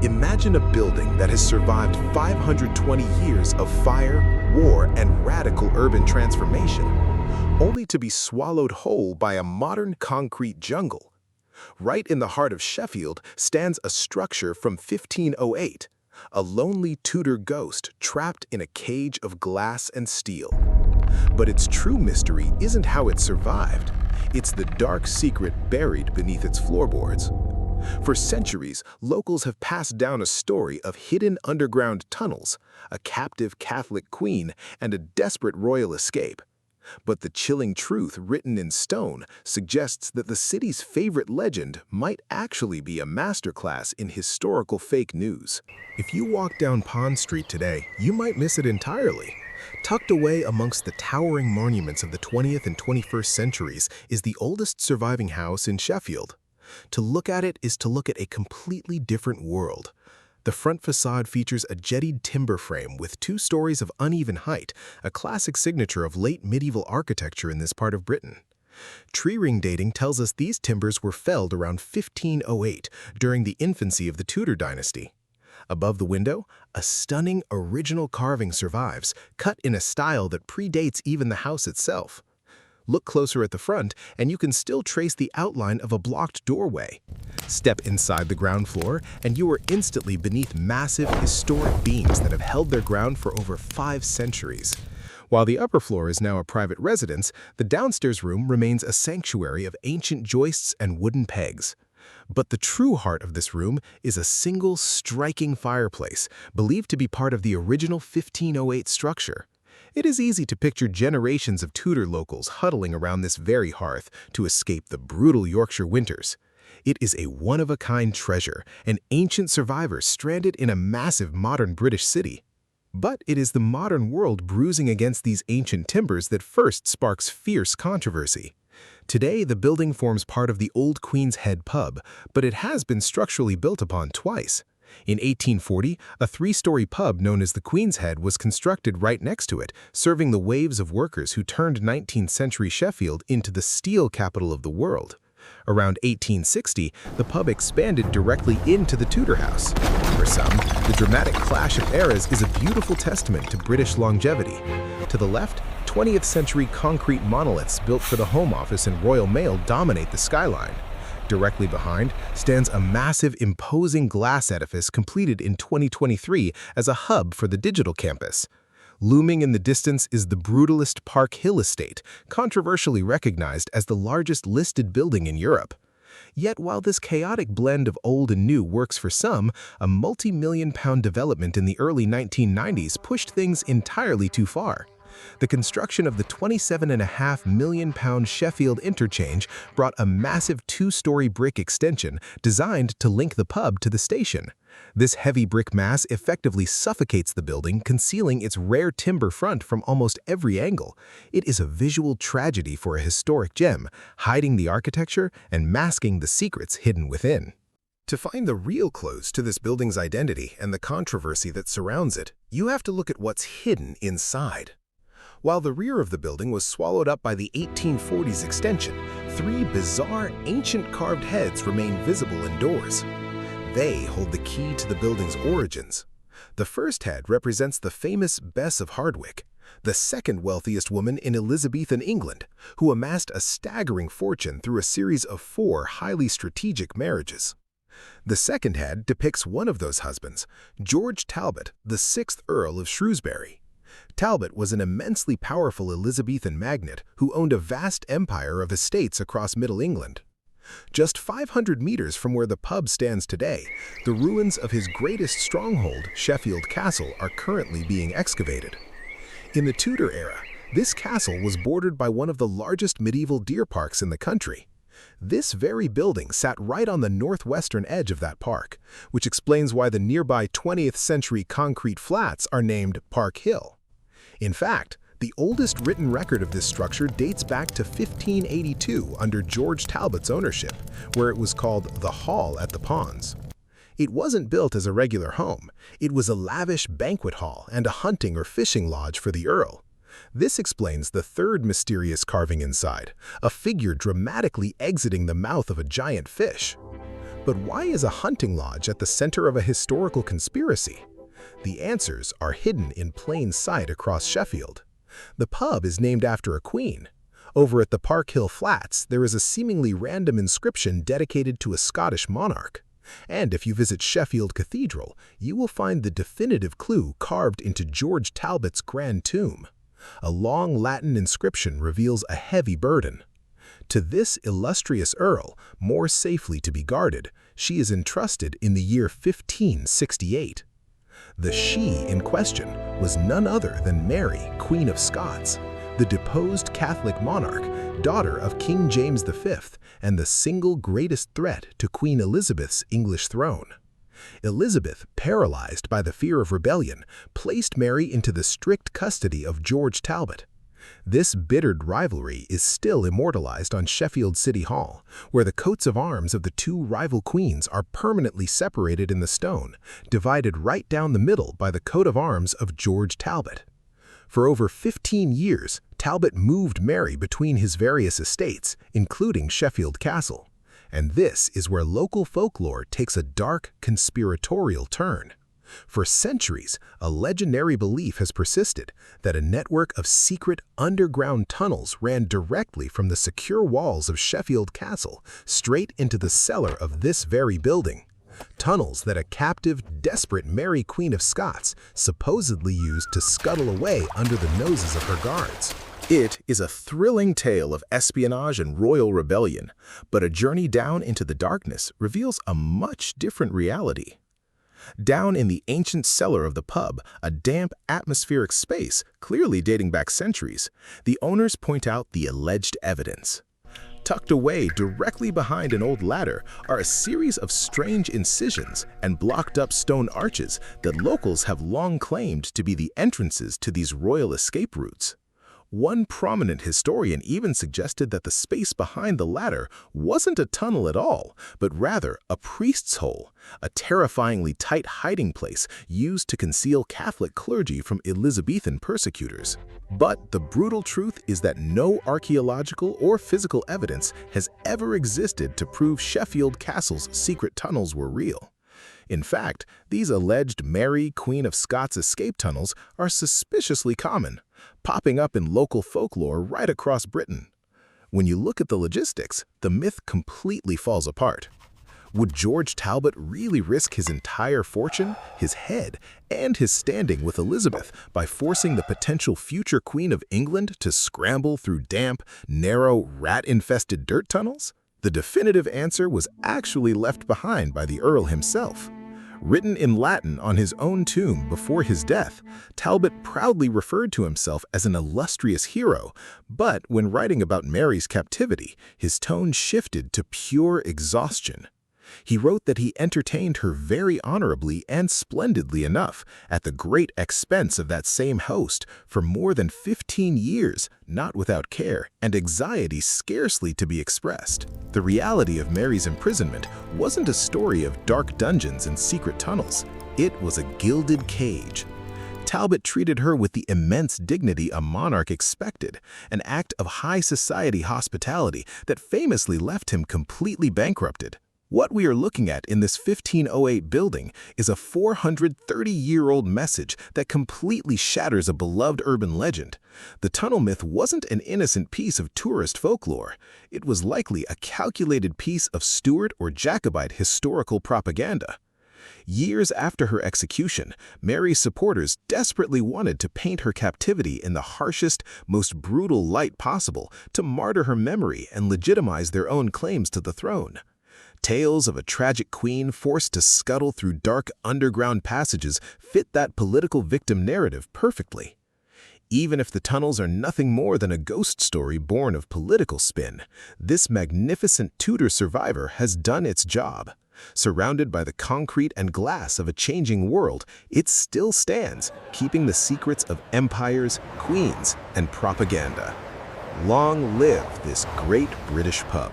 Imagine a building that has survived 520 years of fire, war, and radical urban transformation, only to be swallowed whole by a modern concrete jungle. Right in the heart of Sheffield stands a structure from 1508, a lonely Tudor ghost trapped in a cage of glass and steel. But its true mystery isn't how it survived. It's the dark secret buried beneath its floorboards. For centuries, locals have passed down a story of hidden underground tunnels, a captive Catholic queen, and a desperate royal escape. But the chilling truth written in stone suggests that the city's favorite legend might actually be a masterclass in historical fake news. If you walk down Pond Street today, you might miss it entirely. Tucked away amongst the towering monuments of the 20th and 21st centuries is the oldest surviving house in Sheffield. To look at it is to look at a completely different world. The front facade features a jettied timber frame with 2 stories of uneven height, a classic signature of late medieval architecture in this part of Britain. Tree ring dating tells us these timbers were felled around 1508 during the infancy of the Tudor dynasty. Above the window, a stunning original carving survives, cut in a style that predates even the house itself. Look closer at the front, and you can still trace the outline of a blocked doorway. Step inside the ground floor, and you are instantly beneath massive, historic beams that have held their ground for over 5 centuries. While the upper floor is now a private residence, the downstairs room remains a sanctuary of ancient joists and wooden pegs. But the true heart of this room is a single, striking fireplace, believed to be part of the original 1508 structure. It is easy to picture generations of Tudor locals huddling around this very hearth to escape the brutal Yorkshire winters. It is a one-of-a-kind treasure, an ancient survivor stranded in a massive modern British city. But it is the modern world bruising against these ancient timbers that first sparks fierce controversy. Today, the building forms part of the old Queen's Head pub, but it has been structurally built upon twice. In 1840, a 3-story pub known as the Queen's Head was constructed right next to it, serving the waves of workers who turned 19th century Sheffield into the steel capital of the world. Around 1860, the pub expanded directly into the Tudor house. For some, the dramatic clash of eras is a beautiful testament to British longevity. To the left, 20th century concrete monoliths built for the Home Office and Royal Mail dominate the skyline. Directly behind stands a massive, imposing glass edifice completed in 2023 as a hub for the digital campus. Looming in the distance is the brutalist Park Hill estate, controversially recognized as the largest listed building in Europe. Yet while this chaotic blend of old and new works for some, a multi-million-pound development in the early 1990s pushed things entirely too far. The construction of the £27.5 million Sheffield interchange brought a massive 2-story brick extension designed to link the pub to the station. This heavy brick mass effectively suffocates the building, concealing its rare timber front from almost every angle. It is a visual tragedy for a historic gem, hiding the architecture and masking the secrets hidden within. To find the real clues to this building's identity and the controversy that surrounds it, you have to look at what's hidden inside. While the rear of the building was swallowed up by the 1840s extension, 3 bizarre, ancient carved heads remain visible indoors. They hold the key to the building's origins. The first head represents the famous Bess of Hardwick, the second wealthiest woman in Elizabethan England, who amassed a staggering fortune through a series of 4 highly strategic marriages. The second head depicts one of those husbands, George Talbot, the 6th Earl of Shrewsbury. Talbot was an immensely powerful Elizabethan magnate who owned a vast empire of estates across Middle England. Just 500 meters from where the pub stands today, the ruins of his greatest stronghold, Sheffield Castle, are currently being excavated. In the Tudor era, this castle was bordered by one of the largest medieval deer parks in the country. This very building sat right on the northwestern edge of that park, which explains why the nearby 20th century concrete flats are named Park Hill. In fact, the oldest written record of this structure dates back to 1582 under George Talbot's ownership, where it was called the Hall at the Ponds. It wasn't built as a regular home. It was a lavish banquet hall and a hunting or fishing lodge for the Earl. This explains the third mysterious carving inside, a figure dramatically exiting the mouth of a giant fish. But why is a hunting lodge at the center of a historical conspiracy? The answers are hidden in plain sight across Sheffield. The pub is named after a queen. Over at the Park Hill Flats, there is a seemingly random inscription dedicated to a Scottish monarch. And if you visit Sheffield Cathedral, you will find the definitive clue carved into George Talbot's grand tomb. A long Latin inscription reveals a heavy burden. To this illustrious earl, more safely to be guarded, she is entrusted in the year 1568. The she in question was none other than Mary, Queen of Scots, the deposed Catholic monarch, daughter of King James V, and the single greatest threat to Queen Elizabeth's English throne. Elizabeth, paralyzed by the fear of rebellion, placed Mary into the strict custody of George Talbot. This bittered rivalry is still immortalized on Sheffield City Hall, where the coats of arms of the two rival queens are permanently separated in the stone, divided right down the middle by the coat of arms of George Talbot. For over 15 years, Talbot moved Mary between his various estates, including Sheffield Castle. And this is where local folklore takes a dark, conspiratorial turn. For centuries, a legendary belief has persisted that a network of secret underground tunnels ran directly from the secure walls of Sheffield Castle straight into the cellar of this very building. Tunnels that a captive, desperate Mary Queen of Scots supposedly used to scuttle away under the noses of her guards. It is a thrilling tale of espionage and royal rebellion, but a journey down into the darkness reveals a much different reality. Down in the ancient cellar of the pub, a damp, atmospheric space clearly dating back centuries, the owners point out the alleged evidence. Tucked away directly behind an old ladder are a series of strange incisions and blocked-up stone arches that locals have long claimed to be the entrances to these royal escape routes. One prominent historian even suggested that the space behind the ladder wasn't a tunnel at all, but rather a priest's hole, a terrifyingly tight hiding place used to conceal Catholic clergy from Elizabethan persecutors. But the brutal truth is that no archaeological or physical evidence has ever existed to prove Sheffield Castle's secret tunnels were real. In fact, these alleged Mary, Queen of Scots escape tunnels are suspiciously common, popping up in local folklore right across Britain. When you look at the logistics, the myth completely falls apart. Would George Talbot really risk his entire fortune, his head, and his standing with Elizabeth by forcing the potential future Queen of England to scramble through damp, narrow, rat-infested dirt tunnels? The definitive answer was actually left behind by the Earl himself. Written in Latin on his own tomb before his death, Talbot proudly referred to himself as an illustrious hero, but when writing about Mary's captivity, his tone shifted to pure exhaustion. He wrote that he entertained her very honorably and splendidly enough, at the great expense of that same host, for more than 15 years, not without care, and anxiety scarcely to be expressed. The reality of Mary's imprisonment wasn't a story of dark dungeons and secret tunnels. It was a gilded cage. Talbot treated her with the immense dignity a monarch expected, an act of high society hospitality that famously left him completely bankrupted. What we are looking at in this 1508 building is a 430-year-old message that completely shatters a beloved urban legend. The tunnel myth wasn't an innocent piece of tourist folklore. It was likely a calculated piece of Stuart or Jacobite historical propaganda. Years after her execution, Mary's supporters desperately wanted to paint her captivity in the harshest, most brutal light possible to martyr her memory and legitimize their own claims to the throne. Tales of a tragic queen forced to scuttle through dark underground passages fit that political victim narrative perfectly. Even if the tunnels are nothing more than a ghost story born of political spin, this magnificent Tudor survivor has done its job. Surrounded by the concrete and glass of a changing world, it still stands, keeping the secrets of empires, queens, and propaganda. Long live this great British pub.